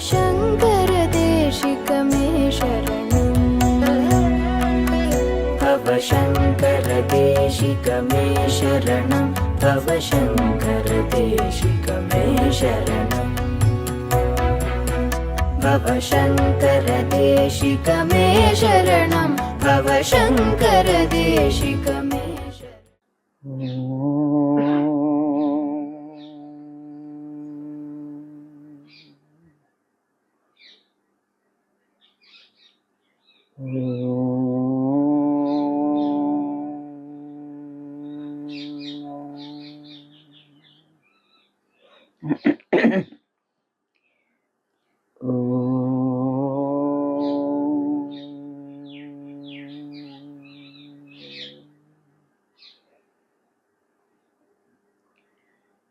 शङ्कर देशिक मे शरणम् भव शङ्कर देशिक मे शरणं भव शङ्कर देशिक मे शरणम् भव शङ्कर देशिक मे शरणं भव शङ्कर देशिक मे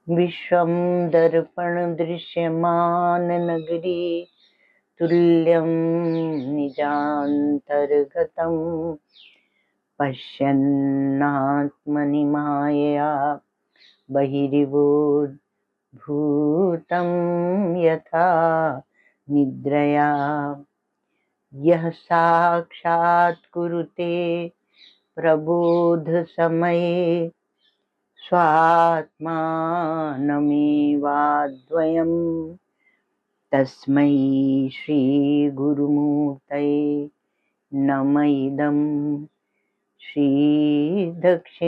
विश्वं दर्पण दृश्यमान नगरी तुल्यं निजान्तर्गतं पश्यन्नात्मनि मायया बहिर्विभूतं यथा निद्रया यः साक्षात्कुरुते प्रबोधसमये स्वात्मानमेवाद्वयं तस्मै श्रीगुरुमूर्तये नमः इदं श्रीदक्षिणामूर्तये।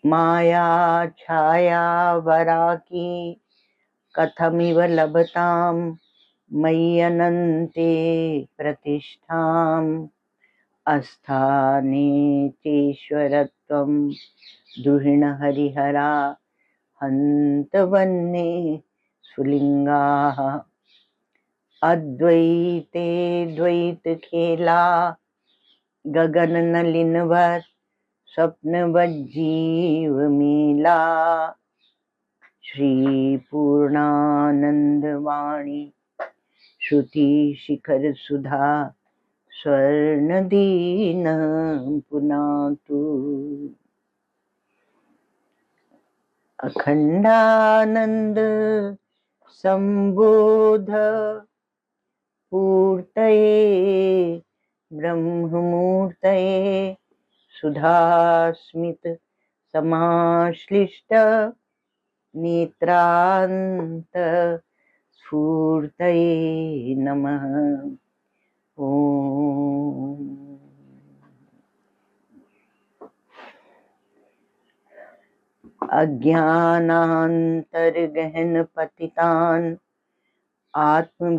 माया छाया वराकी कथमिव लभतां मय्यनन्ते प्रतिष्ठाम् अस्थाने चेश्वरत्वं दुहिण हरिहरा हन्तवन्ये सुलिङ्गाः अद्वैते द्वैतखेला गगननलिनवत् स्वप्नवज्जीवमेला श्रीपूर्णानन्दवाणी श्रुतिशिखरसुधा स्वर्णदीन पुनातु अखंडानंद संबोध पूर्तये ब्रह्ममूर्तये सुधास्मित समाश्लिष्ट नेत्रांत स्फूर्तये नमः। ओम अज्ञानान्तर्गहन पतितान् आत्मविद्योपदेशै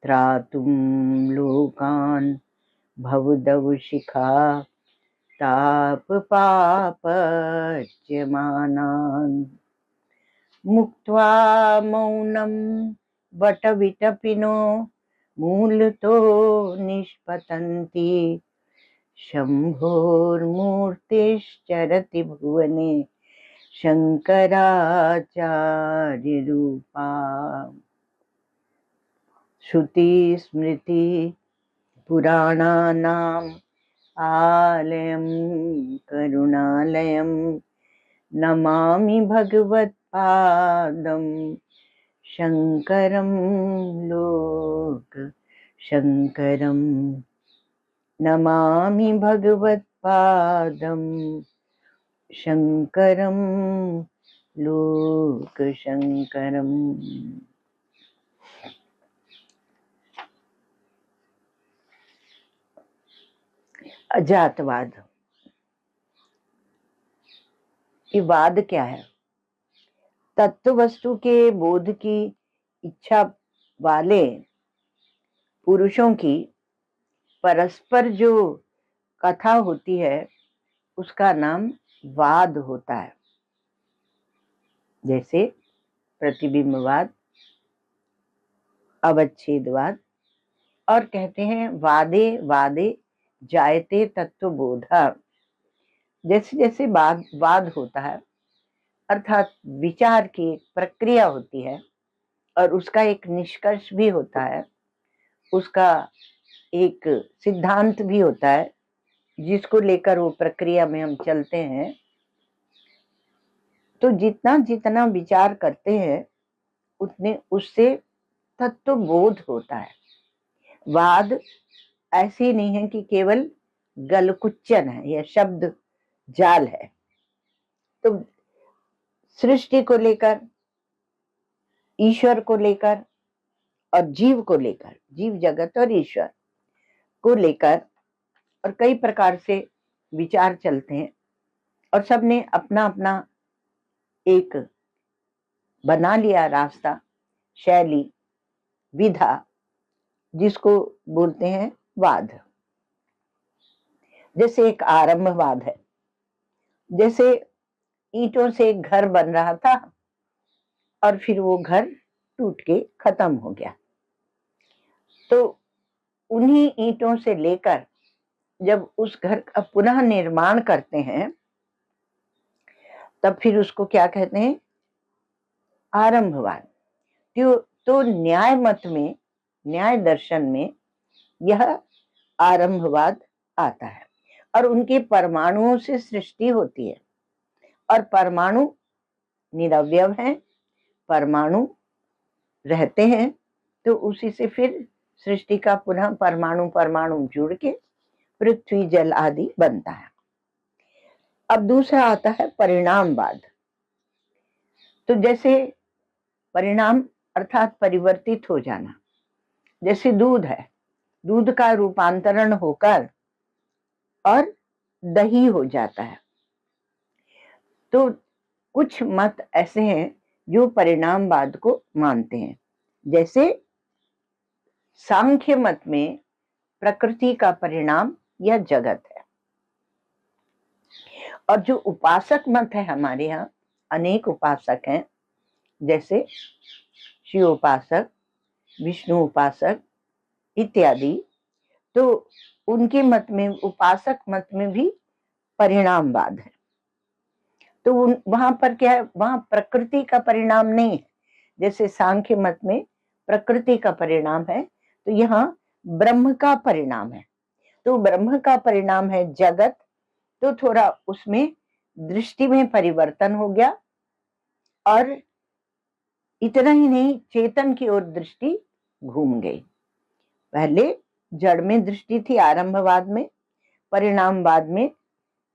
त्रातुं लोकान् भवदवशिखा तापपापच्यमानान् मुक्त्वा मौनं वटविटपिनो मूलतो निष्पतन्ति शम्भोर्मूर्तिश्चरति भुवने शङ्कराचार्यरूपा श्रुतिस्मृति पुराणानाम् आलयं करुणालयं नमामि भगवत्पादं शङ्करं लोक शङ्करं नमामि भगवत्पादं शङ्करं लोक शङ्करम्। अजातवाद। ये वाद क्या है? तत्व वस्तु के बोध की इच्छा वाले पुरुषों की परस्पर जो कथा होती है उसका नाम वाद होता है। जैसे प्रतिबिंबवाद, अवच्छेदवाद, और कहते हैं वादे वादे जायते तत्वबोधा। जैसे जैसे वाद होता है अर्थात विचार की एक प्रक्रिया होती है और उसका एक निष्कर्ष भी होता है, उसका एक सिद्धांत भी होता है, जिसको लेकर वो प्रक्रिया में हम चलते हैं, तो जितना जितना विचार करते हैं उतने उससे तत्व बोध होता है। वाद ऐसी नहीं है कि केवल गलकुच्चन है या शब्द जाल है। तो सृष्टि को लेकर, ईश्वर को लेकर और जीव को लेकर, जीव जगत और ईश्वर को लेकर और कई प्रकार से विचार चलते हैं, और सबने अपना अपना एक बना लिया रास्ता, शैली, विधा, जिसको बोलते हैं वाद। जैसे एक आरंभवाद है, जैसे ईंटों से एक घर बन रहा था और फिर वो घर टूट के खत्म हो गया। तो उन्हीं ईंटों से लेकर जब उस घर का पुनः निर्माण करते हैं, तब फिर उसको क्या कहते हैं? आरंभवाद। तो न्याय मत में, न्याय दर्शन में यह आरंभवाद आता है। और उनके परमाणुओं से सृष्टि होती है, और परमाणु निरवयव हैं, परमाणु रहते हैं, तो उसी से फिर सृष्टि का पुनः परमाणु परमाणु जुड़ के पृथ्वी जल आदि बनता है। अब दूसरा आता है परिणामवाद। तो जैसे परिणाम अर्थात परिवर्तित हो जाना, जैसे दूध है, दूध का रूपांतरण होकर और दही हो जाता है। तो कुछ मत ऐसे हैं जो परिणामवाद को मानते हैं। जैसे सांख्य मत में प्रकृति का परिणाम यह जगत है, और जो उपासक मत है हमारे यहाँ, अनेक उपासक हैं, जैसे शिव उपासक, विष्णु उपासक इत्यादि। तो उनके मत में, उपासक मत में भी परिणामवाद है। तो वहां पर क्या है? वहां प्रकृति का परिणाम नहीं है। जैसे सांख्य मत में प्रकृति का परिणाम है, तो यहाँ ब्रह्म का परिणाम है। तो ब्रह्म का परिणाम है जगत, तो थोड़ा उसमें दृष्टि में परिवर्तन हो गया, और इतना ही नहीं, चेतन की ओर दृष्टि घूम गई। पहले जड़ में दृष्टि थी आरंभवाद में, परिणामवाद में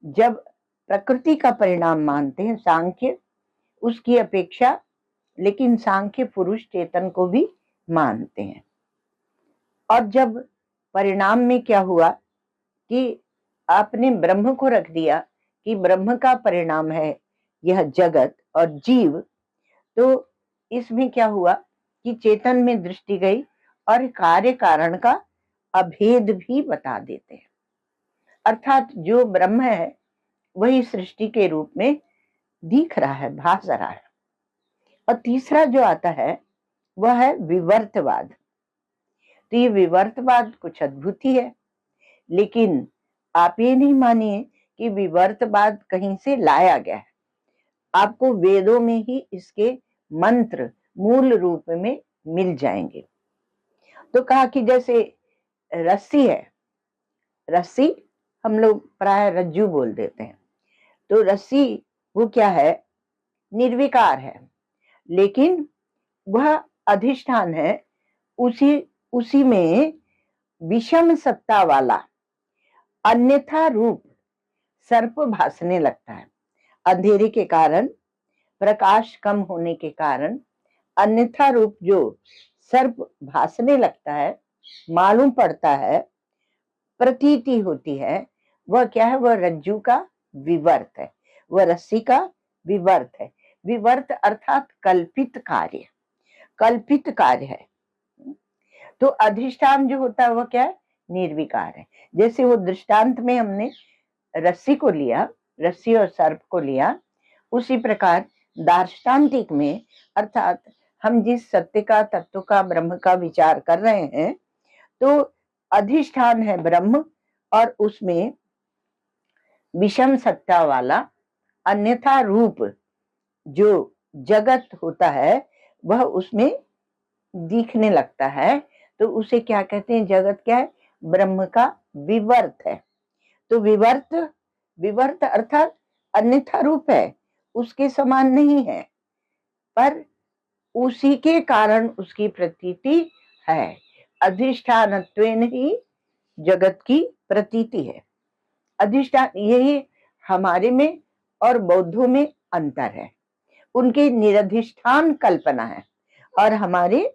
जब प्रकृति का परिणाम मानते हैं सांख्य, उसकी अपेक्षा, लेकिन सांख्य पुरुष चेतन को भी मानते हैं। और जब परिणाम में क्या हुआ कि आपने ब्रह्म को रख दिया कि ब्रह्म का परिणाम है यह जगत और जीव, तो इसमें क्या हुआ कि चेतन में दृष्टि गई और कार्य कारण का अभेद भी बता देते हैं। अर्थात जो ब्रह्म है वही सृष्टि के रूप में दिख रहा है, भास रहा है। और तीसरा जो आता है वह है विवर्तवाद। तो ये विवर्तवाद कुछ अद्भुत ही है, लेकिन आप ये नहीं मानिए कि विवर्तवाद कहीं से लाया गया है। आपको वेदों में ही इसके मंत्र मूल रूप में मिल जाएंगे। तो कहा कि जैसे रस्सी है, रस्सी हम लोग प्राय रज्जू बोल देते हैं, तो रस्सी वो क्या है? निर्विकार है, लेकिन वह अधिष्ठान है, उसी में विषम सत्ता वाला अन्यथा रूप सर्प भासने लगता है। अंधेरे के कारण, प्रकाश कम होने के कारण अन्यथा रूप जो सर्प भासने लगता है, मालूम पड़ता है, प्रतीति होती है, वह क्या है? वह रज्जू का विवर्त है, वह रस्सी का विवर्त है। विवर्त अर्थात कल्पित कार्य, कल्पित कार्य है। तो अधिष्ठान जो होता है वह क्या है? निर्विकार है। जैसे वो दृष्टांत में हमने रस्सी को लिया, रस्सी और सर्प को लिया, उसी प्रकार दार्ष्टान्तिक में, अर्थात हम जिस सत्य का, तत्व का, ब्रह्म का विचार कर रहे हैं, तो अधिष्ठान है ब्रह्म, और उसमें विषम सत्ता वाला अन्यथा रूप जो जगत होता है वह उसमें दिखने लगता है। तो उसे क्या कहते हैं? जगत क्या है? ब्रह्म का विवर्त है। तो विवर्त, विवर्त अर्थात अन्यथा रूप है, उसके समान नहीं है, पर उसी के कारण उसकी प्रतीति है। अधिष्ठानत्वेन ही जगत की प्रतीति है। अधिष्ठान, यही हमारे में और बौद्धों में अंतर है। उनके निरधिष्ठान कल्पना है और हमारी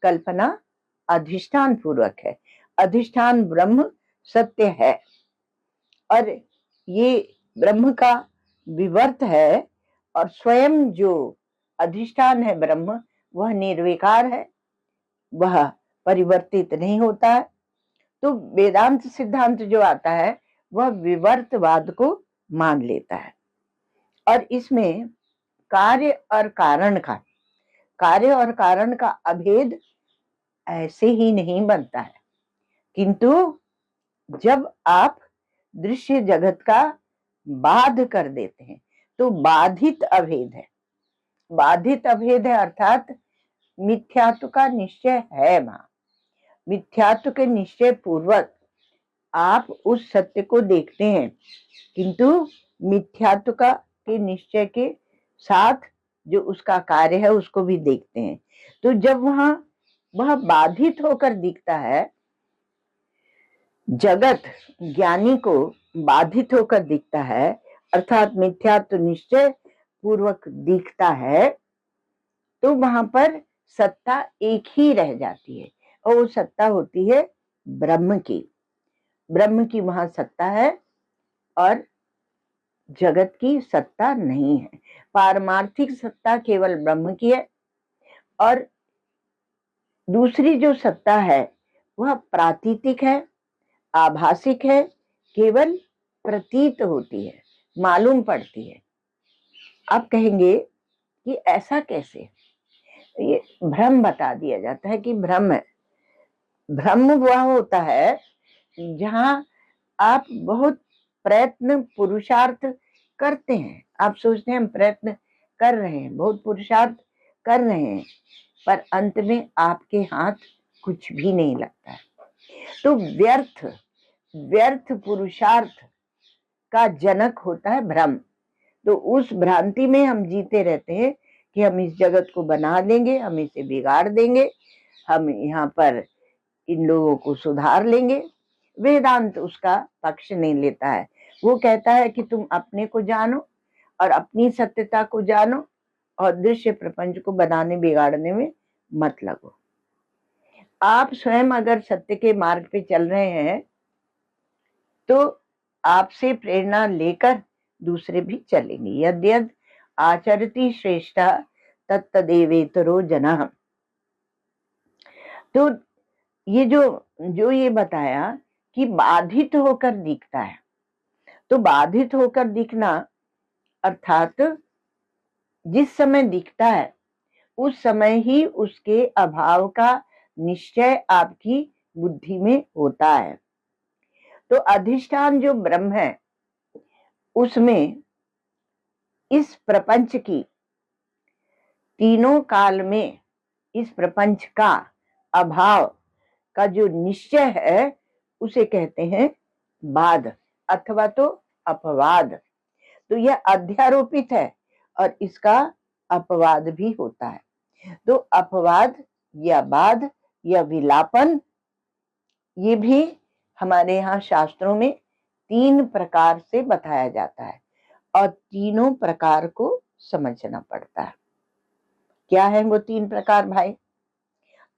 कल्पना अधिष्ठान पूर्वक है। अधिष्ठान ब्रह्म सत्य है और ये ब्रह्म का विवर्त है, और स्वयं जो अधिष्ठान है ब्रह्म, वह निर्विकार है, वह परिवर्तित नहीं होता है। तो वेदांत सिद्धांत जो आता है वह विवर्तवाद को मान लेता है और इसमें कार्य और कारण का अभेद ऐसे ही नहीं बनता है, किंतु जब आप दृश्य जगत का बाध कर देते हैं तो बाधित अभेद है। बाधित अभेद है अर्थात मिथ्यात्व का निश्चय है। वहां मिथ्यात्व के निश्चय पूर्वक आप उस सत्य को देखते हैं, किंतु मिथ्यात्व का के निश्चय के साथ जो उसका कार्य है उसको भी देखते हैं। तो जब वह बाधित होकर दिखता है, जगत ज्ञानी को बाधित होकर दिखता है, अर्थात मिथ्यात्व निश्चय पूर्वक दिखता है, तो वहां पर सत्ता एक ही रह जाती है और वो सत्ता होती है ब्रह्म की। ब्रह्म की वहां सत्ता है और जगत की सत्ता नहीं है। पारमार्थिक सत्ता केवल ब्रह्म की है और दूसरी जो सत्ता है वह प्रातीतिक है, आभासिक है, केवल प्रतीत होती है, मालूम पड़ती है। आप कहेंगे कि ऐसा कैसे? ये भ्रम बता दिया जाता है कि भ्रम है। भ्रम वह होता है जहां आप बहुत प्रयत्न पुरुषार्थ करते हैं, आप सोचते हैं हम प्रयत्न कर रहे हैं, बहुत पुरुषार्थ कर रहे हैं, पर अंत में आपके हाथ कुछ भी नहीं लगता है। तो व्यर्थ पुरुषार्थ का जनक होता है भ्रम। तो उस भ्रांति में हम जीते रहते हैं कि हम इस जगत को बना देंगे, हम इसे बिगाड़ देंगे, हम यहाँ पर इन लोगों को सुधार लेंगे। वेदांत उसका पक्ष नहीं लेता है। वो कहता है कि तुम अपने को जानो और अपनी सत्यता को जानो और दृश्य प्रपंच को बनाने बिगाड़ने में मत लगो। आप स्वयं अगर सत्य के मार्ग पे चल रहे हैं तो आपसे प्रेरणा लेकर दूसरे भी चलेंगे। यद्यद आचरति श्रेष्ठा तत्तदेवेतरो जनः। तो ये जो ये बताया कि बाधित होकर दिखता है, तो बाधित होकर दिखना अर्थात जिस समय दिखता है उस समय ही उसके अभाव का निश्चय आपकी बुद्धि में होता है। तो अधिष्ठान जो ब्रह्म है उसमें इस प्रपंच की तीनों काल में इस प्रपंच का अभाव का जो निश्चय है उसे कहते हैं बाध अथवा तो अपवाद। तो यह अध्यारोपित है और इसका अपवाद भी होता है। तो अपवाद या बाध या विलापन, ये भी हमारे यहाँ शास्त्रों में 3 प्रकार से बताया जाता है और तीनों प्रकार को समझना पड़ता है। क्या है वो 3 प्रकार भाई?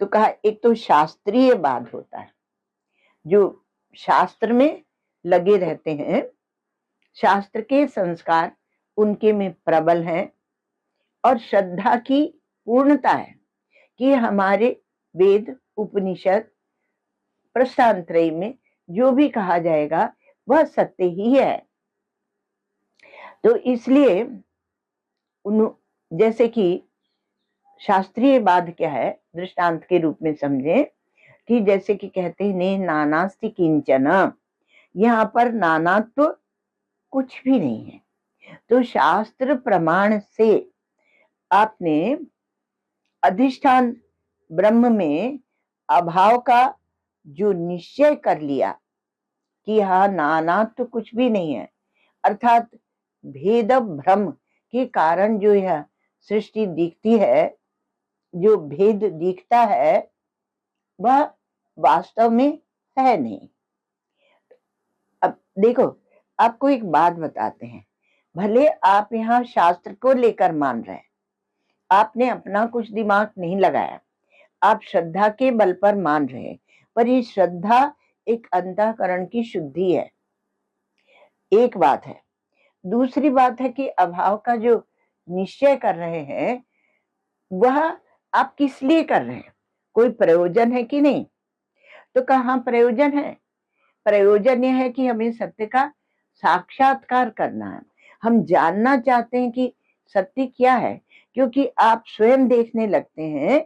तो कहा एक तो शास्त्रीय बाध होता है, जो शास्त्र में लगे रहते हैं, शास्त्र के संस्कार उनके में प्रबल हैं और श्रद्धा की पूर्णता है कि हमारे वेद उपनिषद प्रस्थानत्रयी में जो भी कहा जाएगा वह सत्य ही है। तो इसलिए जैसे कि शास्त्रीय बाध क्या है, दृष्टांत के रूप में समझें कि जैसे कि कहते हैं नानास्ति किंचन, यहाँ पर नानात्व कुछ भी नहीं है। तो शास्त्र प्रमाण से आपने अधिष्ठान ब्रह्म में अभाव का जो निश्चय कर लिया कि यहाँ नाना तो कुछ भी नहीं है, अर्थात भेद भ्रम के कारण जो यह सृष्टि दिखती है, जो भेद दिखता है, वह वास्तव में है नहीं। अब देखो, आपको एक बात बताते हैं, भले आप यहाँ शास्त्र को लेकर मान रहे हैं, आपने अपना कुछ दिमाग नहीं लगाया, आप श्रद्धा के बल पर मान रहे हैं, पर ये श्रद्धा एक अंतःकरण की शुद्धि है, एक बात है। दूसरी बात है कि अभाव का जो निश्चय कर रहे हैं, वह आप किस लिए कर रहे हैं? कोई प्रयोजन है कि नहीं? तो कहाँ प्रयोजन है? प्रयोजन यह है कि हमें सत्य का साक्षात्कार करना है, हम जानना चाहते हैं कि सत्य क्या है, क्योंकि आप स्वयं देखने लगते हैं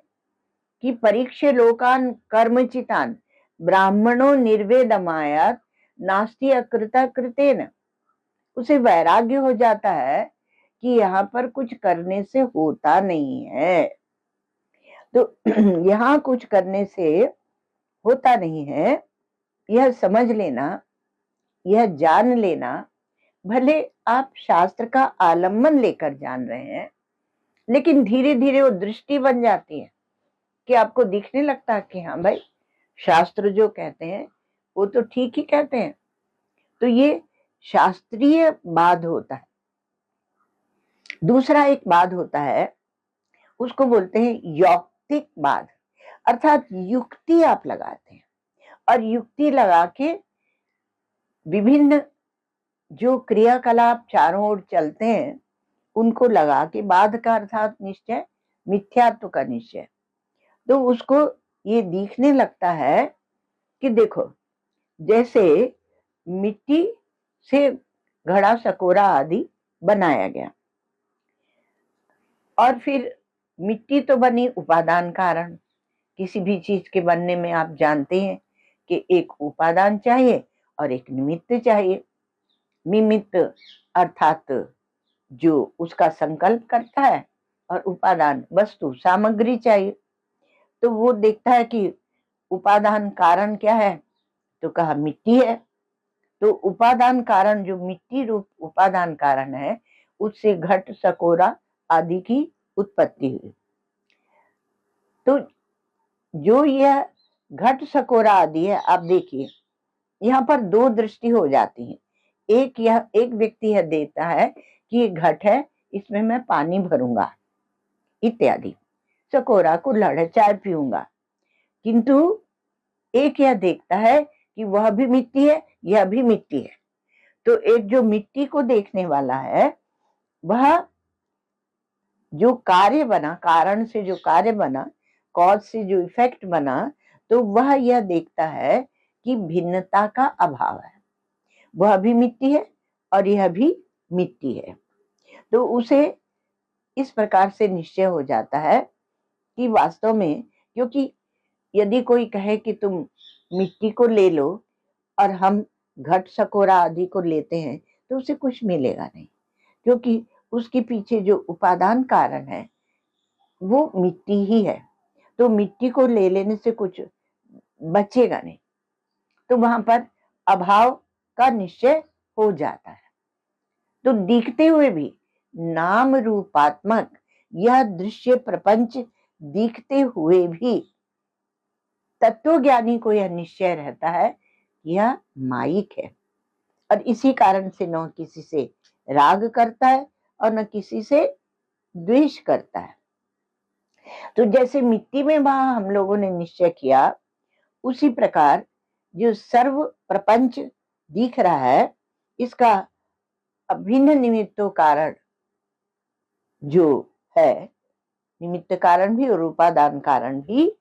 कि परीक्षे लोकान कर्मचितान ब्राह्मणों निर्वेदमायात नास्ति अकृता कृतेन। उसे वैराग्य हो जाता है कि यहाँ पर कुछ करने से होता नहीं है, तो यहाँ कुछ करने से होता नहीं है, यह समझ लेना, यह जान लेना। भले आप शास्त्र का आलम्बन लेकर जान रहे हैं, लेकिन धीरे धीरे वो दृष्टि बन जाती है कि आपको दिखने लगता है कि हाँ भाई, शास्त्र जो कहते हैं वो तो ठीक ही कहते हैं। तो ये शास्त्रीय वाद होता है। दूसरा एक वाद होता है, उसको बोलते हैं यौक्तिक वाद, अर्थात युक्ति आप लगाते हैं और युक्ति लगा के विभिन्न जो क्रियाकलाप चारों ओर चलते हैं उनको लगा के वाद का अर्थात निश्चय, मिथ्यात्व का निश्चय। तो उसको ये दिखने लगता है कि देखो, जैसे मिट्टी से घड़ा सकोरा आदि बनाया गया, और फिर मिट्टी तो बनी उपादान कारण। किसी भी चीज के बनने में आप जानते हैं कि एक उपादान चाहिए और एक निमित्त चाहिए। निमित्त अर्थात जो उसका संकल्प करता है, और उपादान वस्तु सामग्री चाहिए। तो वो देखता है कि उपादान कारण क्या है, तो कहा मिट्टी है। तो उपादान कारण जो मिट्टी रूप उपादान कारण है, उससे घट सकोरा आदि की उत्पत्ति हुई। तो जो यह घट सकोरा आदि है, आप देखिए यहाँ पर दो दृष्टि हो जाती है। एक व्यक्ति यह देता है कि ये घट है, इसमें मैं पानी भरूंगा इत्यादि, सकोरा कुल्हड़ चाय पीऊंगा, किंतु एक यह देखता है कि वह भी मिट्टी है, यह भी मिट्टी है। तो एक जो मिट्टी को देखने वाला है, वह जो कार्य बना, कारण से जो कार्य बना, कॉज से जो इफेक्ट बना, तो वह यह देखता है कि भिन्नता का अभाव है, वह भी मिट्टी है और यह भी मिट्टी है। तो उसे इस प्रकार से निश्चय हो जाता है कि वास्तव में, क्योंकि यदि कोई कहे कि तुम मिट्टी को ले लो और हम घट सकोरा आदि को लेते हैं, तो उसे कुछ मिलेगा नहीं, क्योंकि उसके पीछे जो उपादान कारण है वो मिट्टी ही है। तो मिट्टी को ले लेने से कुछ बचेगा नहीं, तो वहां पर अभाव का निश्चय हो जाता है। तो दिखते हुए भी नाम रूपात्मक यह दृश्य प्रपंच दिखते हुए भी तत्वज्ञानी को यह निश्चय रहता है, यह माइक है, और इसी कारण से न किसी से राग करता है और न किसी से द्वेष करता है। तो जैसे मिट्टी में वहां हम लोगों ने निश्चय किया, उसी प्रकार जो सर्व प्रपंच दिख रहा है, इसका अभिन्न निमित्तों कारण जो है, निमित्त कारण भी और उपादान कारण भी,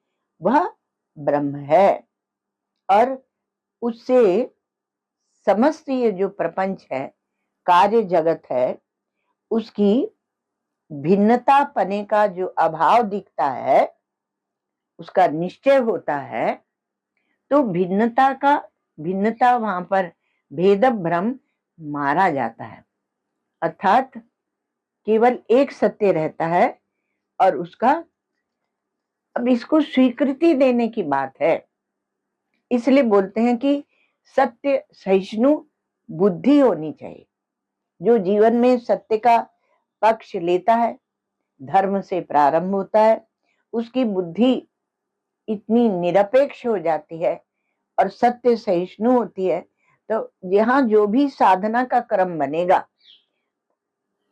वह ब्रह्म है। और उससे समस्त ये जो प्रपंच है, कार्य जगत है, उसकी भिन्नता पने का जो अभाव दिखता है, उसका निश्चय होता है। तो भिन्नता वहां पर भेद भ्रम मारा जाता है, अर्थात केवल एक सत्य रहता है, और उसका अब इसको स्वीकृति देने की बात है। इसलिए बोलते हैं कि सत्य सहिष्णु बुद्धि होनी चाहिए। जो जीवन में सत्य का पक्ष लेता है, धर्म से प्रारंभ होता है, उसकी बुद्धि इतनी निरपेक्ष हो जाती है और सत्य सहिष्णु होती है, तो यहाँ जो भी साधना का क्रम बनेगा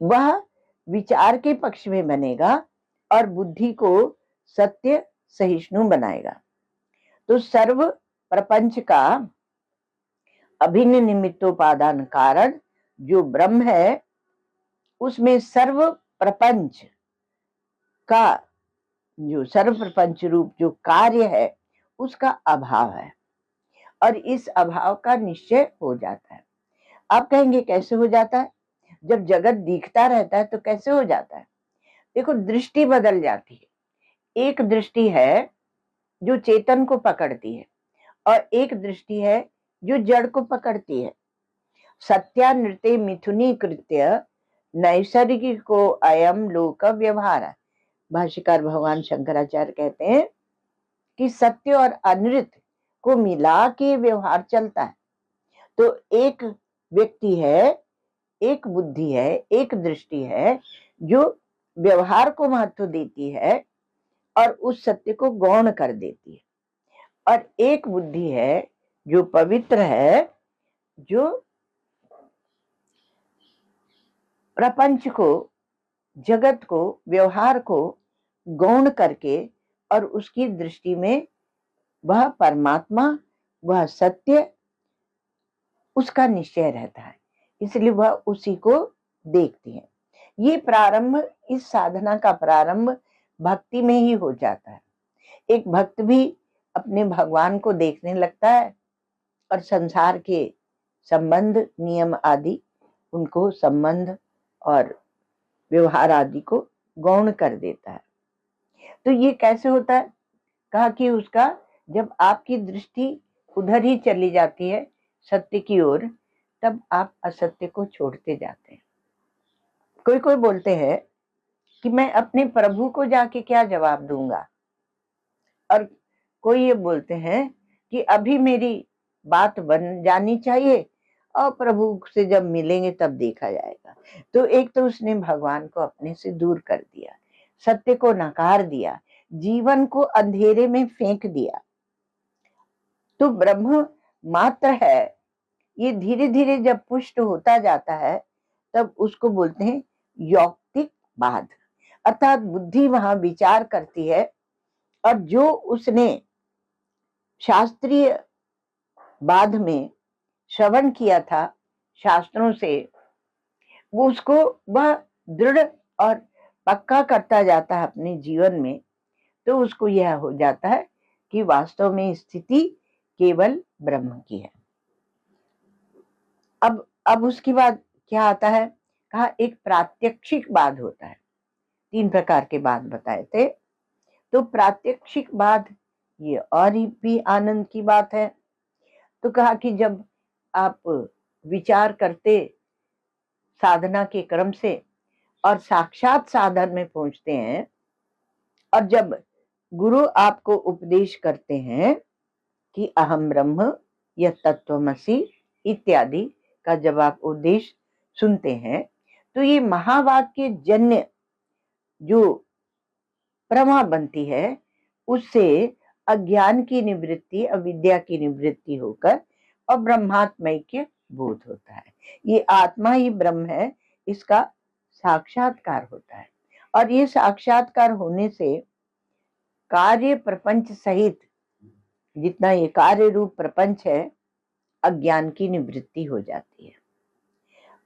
वह विचार के पक्ष में बनेगा और बुद्धि को सत्य सहिष्णु बनाएगा। तो सर्व प्रपंच का अभिन्न निमित्तोपादान कारण जो ब्रह्म है, उसमें सर्व प्रपंच का जो सर्व प्रपंच रूप जो कार्य है उसका अभाव है और इस अभाव का निश्चय हो जाता है। आप कहेंगे कैसे हो जाता है? जब जगत दिखता रहता है तो कैसे हो जाता है? देखो, दृष्टि बदल जाती है। एक दृष्टि है जो चेतन को पकड़ती है और एक दृष्टि है जो जड़ को पकड़ती है। सत्यानृते मिथुनी कृत्य नैसर्गिको अयम लोक व्यवहार। भाष्यकार भगवान शंकराचार्य कहते हैं कि सत्य और अनृत को मिला के व्यवहार चलता है। तो एक व्यक्ति है, एक बुद्धि है, एक दृष्टि है जो व्यवहार को महत्व देती है और उस सत्य को गौण कर देती है, और एक बुद्धि है जो पवित्र है, जो प्रपंच को, जगत को, व्यवहार को गौण करके और उसकी दृष्टि में वह परमात्मा, वह सत्य, उसका निश्चय रहता है, इसलिए वह उसी को देखती है। ये प्रारंभ, इस साधना का प्रारंभ भक्ति में ही हो जाता है। एक भक्त भी अपने भगवान को देखने लगता है और संसार के संबंध, नियम आदि, उनको संबंध और व्यवहार आदि को गौण कर देता है। तो ये कैसे होता है? कहा कि उसका, जब आपकी दृष्टि उधर ही चली जाती है सत्य की ओर, तब आप असत्य को छोड़ते जाते हैं। कोई कोई बोलते हैं कि मैं अपने प्रभु को जाके क्या जवाब दूंगा, और कोई ये बोलते हैं कि अभी मेरी बात बन जानी चाहिए और प्रभु से जब मिलेंगे तब देखा जाएगा। तो एक तो उसने भगवान को अपने से दूर कर दिया, सत्य को नकार दिया, जीवन को अंधेरे में फेंक दिया। तो ब्रह्म मात्र है, ये धीरे धीरे जब पुष्ट होता जाता है तब उसको बोलते हैं यौक्तिक बाध, अर्थात बुद्धि वहां विचार करती है और जो उसने शास्त्रीय बाध में श्रवण किया था शास्त्रों से, वो उसको वह दृढ़ और पक्का करता जाता है अपने जीवन में। तो उसको यह हो जाता है कि वास्तव में स्थिति केवल ब्रह्म की है। अब उसके बाद क्या आता है? कहा एक प्रात्यक्षिक बाध होता है। 3 प्रकार के बाध बताए थे। तो प्रात्यक्षिक बाध ये और भी आनंद की बात है। तो कहा कि जब आप विचार करते साधना के क्रम से और साक्षात साधन में पहुंचते हैं, और जब गुरु आपको उपदेश करते हैं कि अहम ब्रह्म या तत्वमसि इत्यादि का जब आप उपदेश सुनते हैं, तो ये महावाक्य जन्य जो प्रमा बनती है, उससे अज्ञान की निवृत्ति, अविद्या की निवृत्ति होकर और ब्रह्मात्मैक्य बोध होता है। ये आत्मा ही ब्रह्म है, इसका साक्षात्कार होता है। और ये साक्षात्कार होने से कार्य प्रपंच सहित जितना ये कार्य रूप प्रपंच है, अज्ञान की निवृत्ति हो जाती है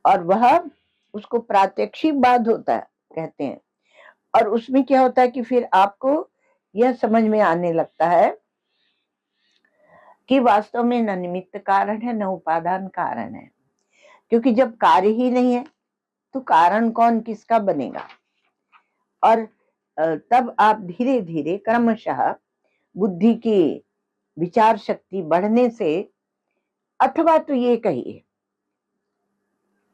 और वह उसको प्रात्यक्षिक बाध होता है कहते हैं। और उसमें क्या होता है कि फिर आपको यह समझ में आने लगता है कि वास्तव में न निमित्त कारण है न उपादान कारण है, क्योंकि जब कार्य ही नहीं है तो कारण कौन किसका बनेगा। और तब आप धीरे धीरे क्रमशः बुद्धि की विचार शक्ति बढ़ने से, अथवा तो ये कहिए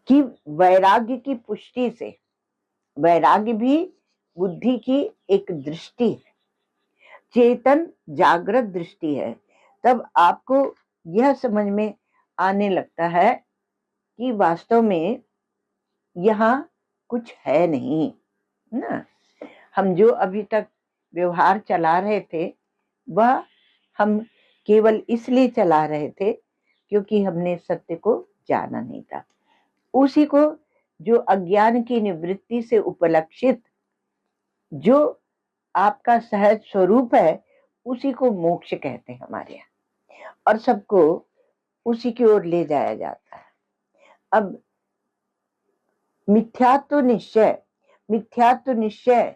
कि वैराग्य की पुष्टि से, वैराग्य भी बुद्धि की एक दृष्टि है, चेतन जागृत दृष्टि है, तब आपको यह समझ में आने लगता है कि वास्तव में यहाँ कुछ है नहीं ना। हम जो अभी तक व्यवहार चला रहे थे वह हम केवल इसलिए चला रहे थे क्योंकि हमने सत्य को जाना नहीं था। उसी को जो अज्ञान की निवृत्ति से उपलक्षित जो आपका सहज स्वरूप है उसी को मोक्ष कहते हैं हमारे यहाँ, और सबको उसी की ओर ले जाया जाता है। अब मिथ्यात्व निश्चय, मिथ्यात्व निश्चय,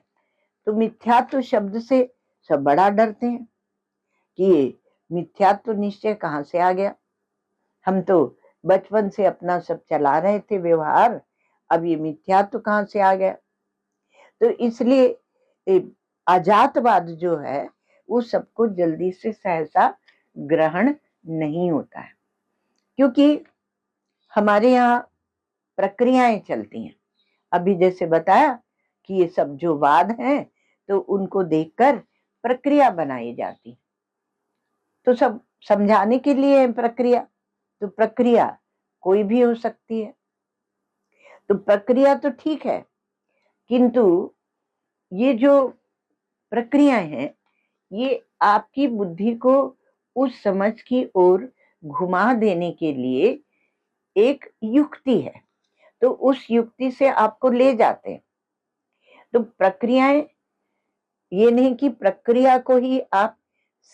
तो मिथ्यात्व शब्द से सब बड़ा डरते हैं कि ये मिथ्यात्व निश्चय कहाँ से आ गया। हम तो बचपन से अपना सब चला रहे थे व्यवहार, अब ये मिथ्यात्व कहाँ से आ गया। तो इसलिए अजातवाद जो है वो सबको जल्दी से सहसा ग्रहण नहीं होता है, क्योंकि हमारे यहाँ प्रक्रियाएं चलती हैं। अभी जैसे बताया कि ये सब जो वाद हैं तो उनको देखकर प्रक्रिया बनाई जाती, तो सब समझाने के लिए है प्रक्रिया। तो प्रक्रिया कोई भी हो सकती है, तो प्रक्रिया तो ठीक है, किंतु ये जो प्रक्रियाएं हैं ये आपकी बुद्धि को उस समझ की ओर घुमा देने के लिए एक युक्ति है, तो उस युक्ति से आपको ले जाते हैं। तो प्रक्रियाएं, ये नहीं कि प्रक्रिया को ही आप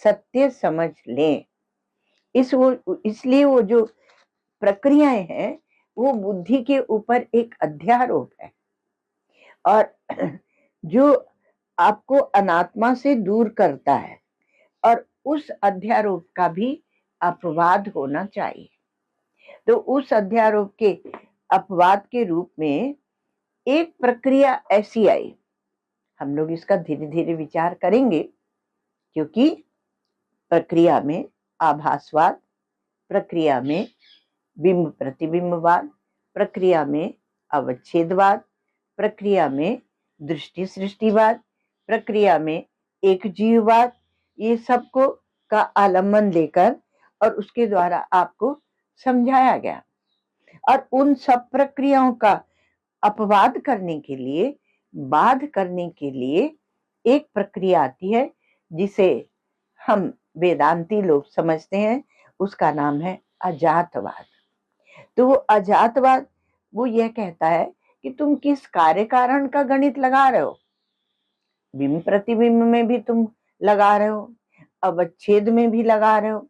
सत्य समझ लें। इसलिए वो जो प्रक्रियाएं हैं वो बुद्धि के ऊपर एक अध्यारोप है, और जो आपको अनात्मा से दूर करता है, और उस अध्यारोप का भी अपवाद होना चाहिए। तो उस अध्यारोप के अपवाद के रूप में एक प्रक्रिया ऐसी आई, हम लोग इसका धीरे धीरे विचार करेंगे, क्योंकि प्रक्रिया में आभासवाद, प्रक्रिया में बिंब प्रतिबिंबवाद, प्रक्रिया में अवच्छेदवाद, प्रक्रिया में दृष्टि सृष्टिवाद, प्रक्रिया में एक जीववाद, ये सबको का आलम्बन लेकर और उसके द्वारा आपको समझाया गया। और उन सब प्रक्रियाओं का अपवाद करने के लिए, बाध करने के लिए एक प्रक्रिया आती है जिसे हम वेदांती लोग समझते हैं, उसका नाम है अजातवाद। तो वो अजातवाद वो यह कहता है कि तुम किस कार्य कारण का गणित लगा रहे हो, बिंब प्रतिबिंब में भी तुम लगा रहे हो, अवच्छेद में भी लगा रहे हो।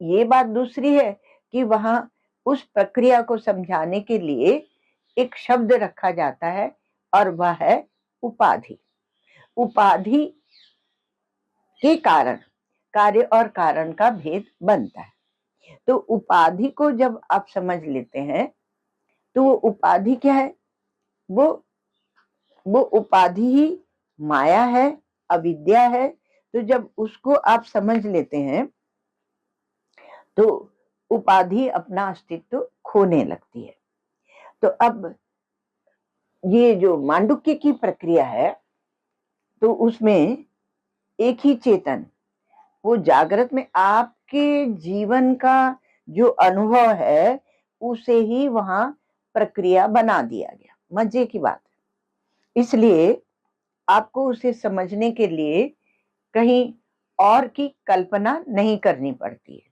ये बात दूसरी है कि वहां उस प्रक्रिया को समझाने के लिए एक शब्द रखा जाता है और वह है उपाधि। उपाधि के कारण कार्य और कारण का भेद बनता है। तो उपाधि को जब आप समझ लेते हैं तो वो उपाधि क्या है, वो उपाधि ही माया है, अविद्या है। तो जब उसको आप समझ लेते हैं तो उपाधि अपना अस्तित्व खोने लगती है। तो अब ये जो मांडुक्य की प्रक्रिया है तो उसमें एक ही चेतन, वो जागृत में आपके जीवन का जो अनुभव है उसे ही वहां प्रक्रिया बना दिया गया। मजे की बात है। इसलिए आपको उसे समझने के लिए कहीं और की कल्पना नहीं करनी पड़ती है।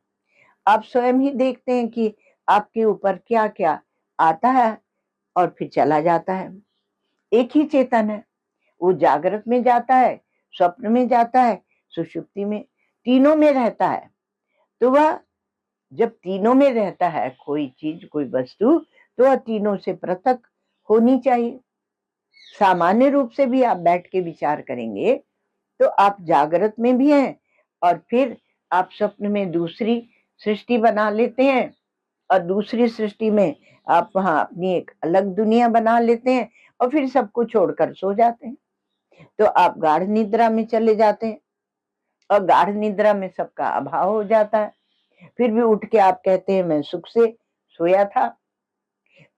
आप स्वयं ही देखते हैं कि आपके ऊपर क्या क्या आता है और फिर चला जाता है। एक ही चेतन है, वो जागृत में जाता है, स्वप्न में जाता है, सुषुप्ति में, तीनों में रहता है। तो वह जब तीनों में रहता है कोई चीज, कोई वस्तु, तो वह तीनों से पृथक होनी चाहिए। सामान्य रूप से भी आप बैठ के विचार करेंगे तो आप जागृत में भी हैं और फिर आप स्वप्न में दूसरी सृष्टि बना लेते हैं, और दूसरी सृष्टि में आप वहां अपनी एक अलग दुनिया बना लेते हैं और फिर सबको छोड़कर सो जाते हैं। तो आप गाढ़ निद्रा में चले जाते हैं और गाढ़ निद्रा में सबका अभाव हो जाता है। फिर भी उठ के आप कहते हैं मैं सुख से सोया था।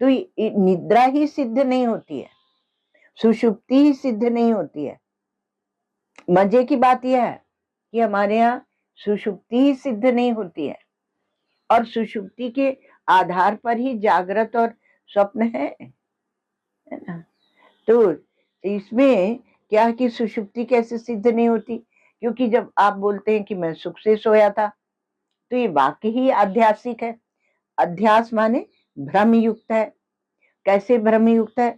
तो निद्रा ही सिद्ध नहीं होती है, सुषुप्ति ही सिद्ध नहीं होती है। मजे की बात यह है कि हमारे यहाँ सुषुप्ति ही सिद्ध नहीं होती है, और सुषुप्ति के आधार पर ही जागृत और स्वप्न है ना। तो इसमें क्या है कि सुषुप्ति कैसे सिद्ध नहीं होती, क्योंकि जब आप बोलते हैं कि मैं सुख से सोया था, तो ये वाक्य ही आध्यासिक है। अध्यास माने भ्रम युक्त है। कैसे भ्रम युक्त है?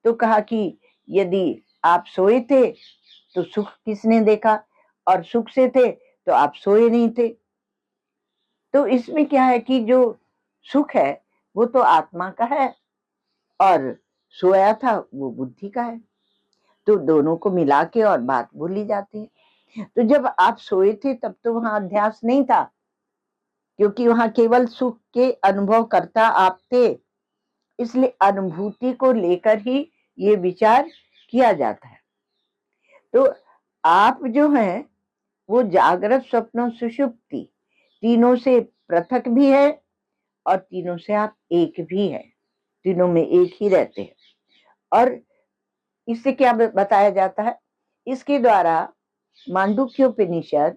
तो कहा कि यदि आप सोए थे तो सुख किसने देखा, और सुख से थे तो आप सोए नहीं थे। तो इसमें क्या है कि जो सुख है वो तो आत्मा का है, और सोया था वो बुद्धि का है। तो दोनों को मिला के और बात बोली जाती है। तो जब आप सोए थे तब तो वहां अध्यास नहीं था, क्योंकि वहां केवल सुख के अनुभव करता आप थे। इसलिए अनुभूति को लेकर ही ये विचार किया जाता है। तो आप जो हैं वो जागृत स्वप्न सुषुप्ति तीनों से पृथक भी है, और तीनों से आप एक भी है, तीनों में एक ही रहते हैं। और इससे क्या बताया जाता है? इसके द्वारा मांडुक्योपनिषद,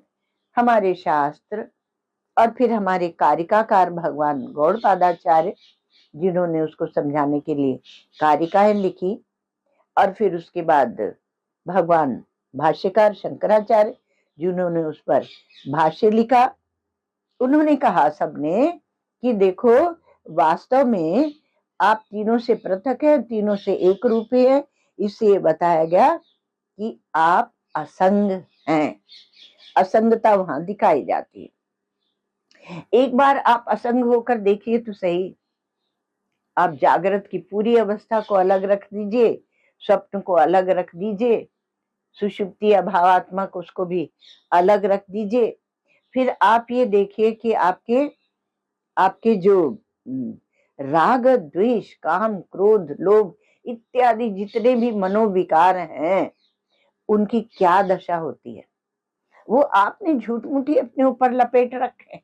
हमारे शास्त्र, और फिर हमारे कारिकाकार भगवान गौड़पादाचार्य, जिन्होंने उसको समझाने के लिए कारिकाएं लिखी, और फिर उसके बाद भगवान भाष्यकार शंकराचार्य, जिन्होंने उस पर भाष्य लिखा, उन्होंने कहा सबने कि देखो वास्तव में आप तीनों से पृथक है, तीनों से एक रूपी है। इससे बताया गया कि आप असंग हैं। असंगता वहां दिखाई जाती है। एक बार आप असंग होकर देखिए तो सही। आप जागृत की पूरी अवस्था को अलग रख दीजिए, स्वप्न को अलग रख दीजिए, सुषुप्ति या भावात्मक उसको भी अलग रख दीजिए। फिर आप ये देखिए कि आपके आपके जो राग द्वेष काम क्रोध लोभ इत्यादि जितने भी मनोविकार हैं, उनकी क्या दशा होती है। वो आपने झूठ मूठी अपने ऊपर लपेट रखे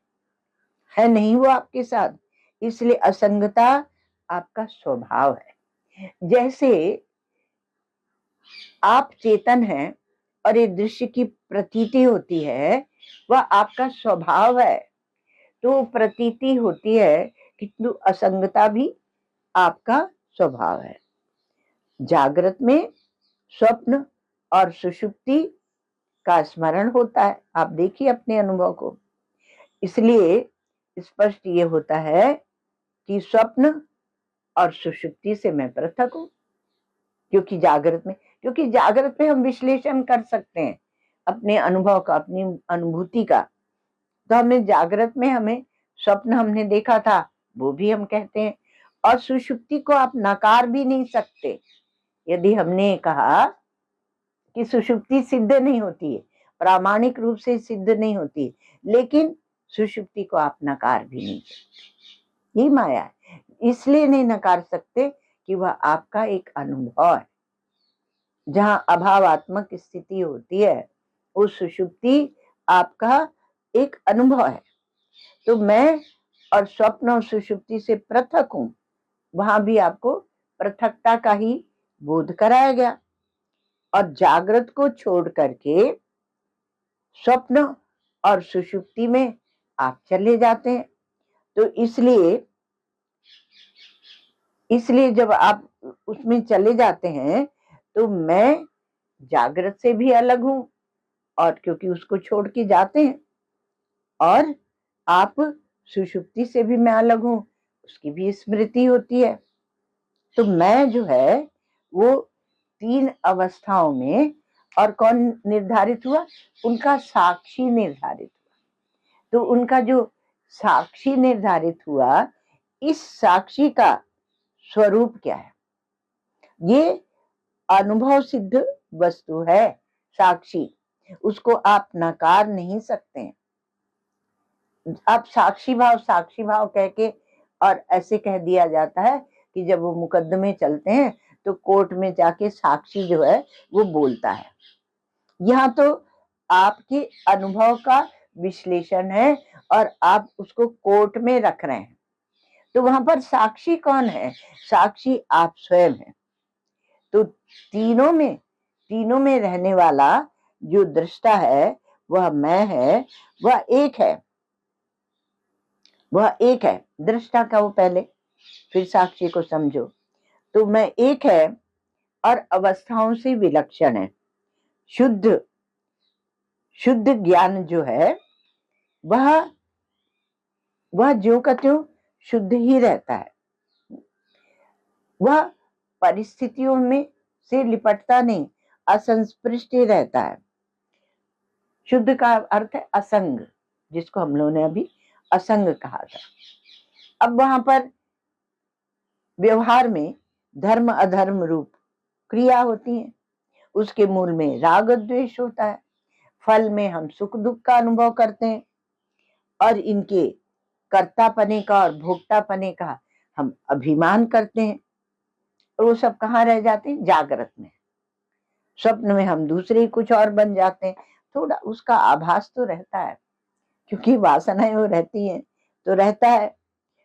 है, नहीं वो आपके साथ। इसलिए असंगता आपका स्वभाव है। जैसे आप चेतन हैं और ये दृश्य की प्रतीति होती है, वह आपका स्वभाव है। तो प्रतीति होती है, किंतु असंगता भी आपका स्वभाव है। जागृत में स्वप्न और सुषुप्ति का स्मरण होता है। आप देखिए अपने अनुभव को। इसलिए स्पष्ट ये होता है कि स्वप्न और सुषुप्ति से मैं पृथक हूं, क्योंकि जागृत में हम विश्लेषण कर सकते हैं अपने अनुभव का, अपनी अनुभूति का। तो हमें जागृत में हमें स्वप्न हमने देखा था वो भी हम कहते हैं, और सुषुप्ति को आप नकार भी नहीं सकते। यदि हमने कहा कि सुषुप्ति सिद्ध नहीं होती है, प्रामाणिक रूप से सिद्ध नहीं होती है, लेकिन सुषुप्ति को आप नकार भी नहीं सकते। ये माया है, इसलिए नहीं नकार सकते कि वह आपका एक अनुभव है। जहां अभावात्मक स्थिति होती है, उस सुषुप्ति आपका एक अनुभव है। तो मैं और स्वप्न और सुषुप्ति से पृथक हूं, वहां भी आपको पृथकता का ही बोध कराया गया। और जागृत को छोड़ करके स्वप्न और सुषुप्ति में आप चले जाते हैं। तो इसलिए जब आप उसमें चले जाते हैं तो मैं जागृत से भी अलग हूं, और क्योंकि उसको छोड़ के जाते हैं, और आप सुषुप्ति से भी मैं अलग हूं, उसकी भी स्मृति होती है। तो मैं जो है वो तीन अवस्थाओं में, और कौन निर्धारित हुआ? उनका साक्षी निर्धारित हुआ। तो उनका जो साक्षी निर्धारित हुआ, इस साक्षी का स्वरूप क्या है? ये अनुभव सिद्ध वस्तु है साक्षी, उसको आप नकार नहीं सकते हैं। आप साक्षी भाव कह के, और ऐसे कह दिया जाता है कि जब वो मुकदमे चलते हैं तो कोर्ट में जाके साक्षी जो है वो बोलता है। यहाँ तो आपके अनुभव का विश्लेषण है और आप उसको कोर्ट में रख रहे हैं। तो वहां पर साक्षी कौन है? साक्षी आप स्वयं हैं। तो तीनों में रहने वाला जो दृष्टा है वह मैं है, वह एक है। वह एक है। दृष्टा का वो पहले, फिर साक्षी को समझो। तो मैं एक है और अवस्थाओं से विलक्षण है। शुद्ध शुद्ध ज्ञान जो है वह ज्यों का त्यों शुद्ध ही रहता है। वह परिस्थितियों में से लिपटता नहीं, असंस्पृष्ट ही रहता है। शुद्ध का अर्थ है असंग, जिसको हम लोगों ने अभी असंग कहा था। अब वहां पर व्यवहार में धर्म अधर्म रूप क्रिया होती है। उसके मूल में राग द्वेष होता है। फल में हम सुख दुख का अनुभव करते हैं और इनके कर्तापने का और भोक्तापने का हम अभिमान करते हैं। और वो सब कहाँ रह जाते हैं? जागृत में। स्वप्न में हम दूसरे ही कुछ और बन जाते हैं। थोड़ा उसका आभास तो रहता है, क्योंकि वासनाएं वो रहती हैं तो रहता है,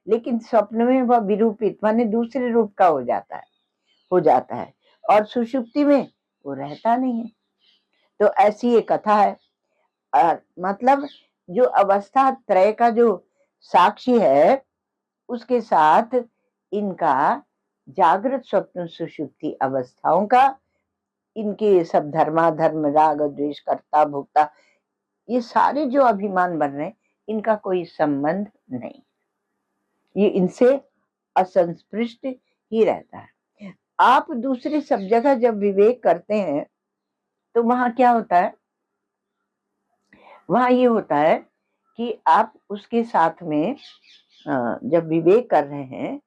लेकिन स्वप्न में वह विरूपित माने दूसरे रूप का हो जाता है और सुषुप्ति में वो रहता नहीं है। तो ऐसी एक कथा है। मतलब जो अवस्था त्रय का जो साक्षी है, उसके साथ इनका जागृत स्वप्न सुषुप्ति अवस्थाओं का, इनके सब धर्माधर्म राग द्वेष कर्ता भोक्ता ये सारे जो अभिमान बन रहे हैं, इनका कोई संबंध नहीं। ये इनसे असंस्पृष्ट ही रहता है। आप दूसरे सब जगह जब विवेक करते हैं तो वहां क्या होता है? वहां ये होता है कि आप उसके साथ में जब विवेक कर रहे हैं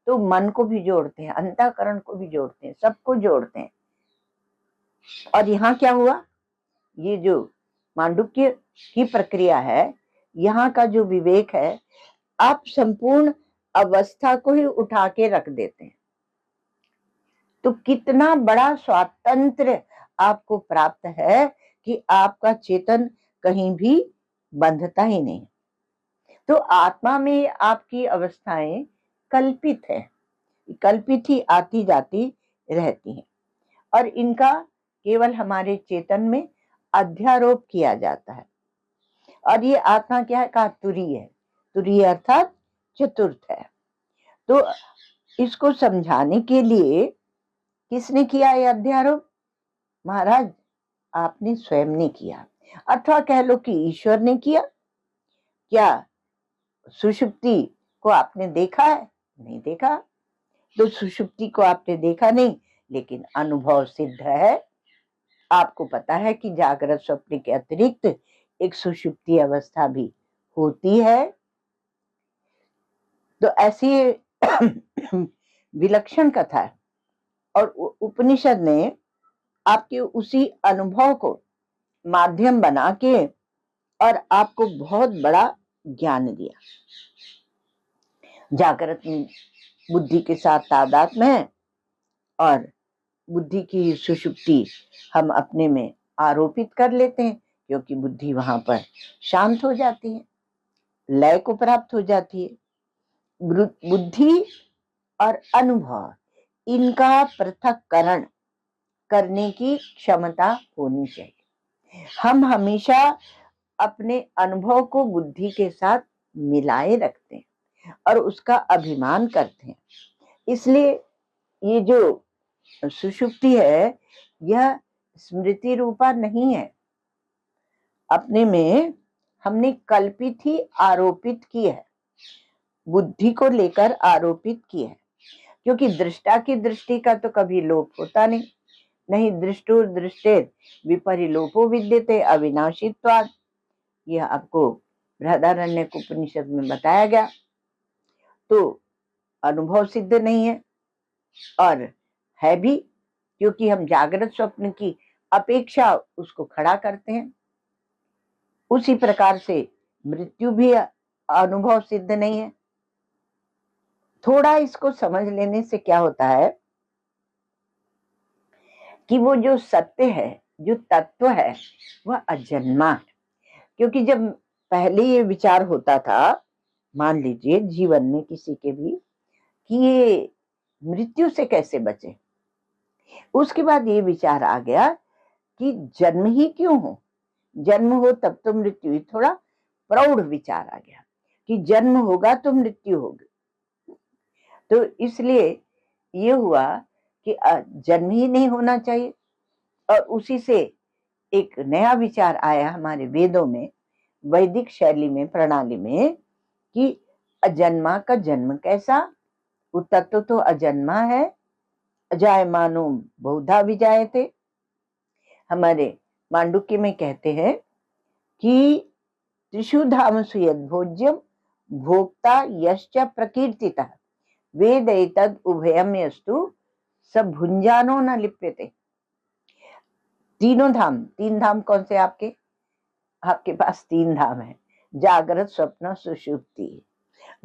तो मन को भी जोड़ते हैं, अंतःकरण को भी जोड़ते हैं, सबको जोड़ते हैं। और यहाँ क्या हुआ? ये जो मांडुक्य की प्रक्रिया है, यहाँ का जो विवेक है, आप संपूर्ण अवस्था को ही उठा के रख देते हैं। तो कितना बड़ा स्वातंत्र्य आपको प्राप्त है कि आपका चेतन कहीं भी बंधता ही नहीं। तो आत्मा में आपकी अवस्थाएं कल्पित है, कल्पित ही आती जाती रहती हैं और इनका केवल हमारे चेतन में अध्यारोप किया जाता है। और ये आत्मा क्या है? का तुरीय है। तुरीय अर्थात चतुर्थ है। तो इसको समझाने के लिए किसने किया ये अध्यारोप? महाराज आपने स्वयं ने किया, अथवा कह लो कि ईश्वर ने किया। क्या सुषुप्ति को आपने देखा है? नहीं देखा। तो सुषुप्ति को आपने देखा नहीं, लेकिन अनुभव सिद्ध है। आपको पता है कि जागृत स्वप्न के अतिरिक्त एक सुषुप्ति अवस्था भी होती है। तो ऐसी विलक्षण कथा है और उपनिषद ने आपके उसी अनुभव को माध्यम बना के और आपको बहुत बड़ा ज्ञान दिया। जागृत बुद्धि के साथ तादात्म्य है और बुद्धि की सुषुप्ति हम अपने में आरोपित कर लेते हैं, क्योंकि बुद्धि वहां पर शांत हो जाती है, लय को प्राप्त हो जाती है। बुद्धि और अनुभव इनका पृथक्करण करने की क्षमता होनी चाहिए। हम हमेशा अपने अनुभव को बुद्धि के साथ मिलाए रखते हैं और उसका अभिमान करते हैं। इसलिए ये जो सुषुप्ति है, यह स्मृति रूपा नहीं है। अपने में हमने कल्पित ही आरोपित की है, बुद्धि को लेकर आरोपित की है। क्योंकि दृष्टा की दृष्टि का तो कभी लोप होता नहीं। दृष्टुर दृष्टेर विपरिलोपो विद्यते अविनाशित्वात्। यह आपको बृहदारण्यक उपनिषद में बताया गया। तो अनुभव सिद्ध नहीं है और है भी, क्योंकि हम जागृत स्वप्न की अपेक्षा उसको खड़ा करते हैं। उसी प्रकार से मृत्यु भी अनुभव सिद्ध नहीं है। थोड़ा इसको समझ लेने से क्या होता है कि वो जो सत्य है, जो तत्व है, वह अजन्मा है। क्योंकि जब पहले ये विचार होता था, मान लीजिए जीवन में किसी के भी, कि ये मृत्यु से कैसे बचे, उसके बाद ये विचार आ गया कि जन्म ही क्यों हो, जन्म हो तब तो मृत्यु ही। थोड़ा प्रौढ़ विचार आ गया, कि जन्म होगा तो मृत्यु होगी। तो इसलिए ये हुआ कि जन्म ही नहीं होना चाहिए। और उसी से एक नया विचार आया हमारे वेदों में, वैदिक शैली में, प्रणाली में, कि अजन्मा का जन्म कैसा, वो तत्व तो अजन्मा है। अजायमानो बहुधा विजायते। हमारे मांडुक्य में कहते हैं कि त्रिषु धामसु यद् भोज्यम भोक्ता यश्च प्रकीर्तितः वेद एतद् उभयम यस्तु सब भुंजानो न लिप्यते। तीनों धाम, 3 धाम कौन से आपके? आपके पास 3 धाम है, जागृत, स्वप्न, सुषुप्ति,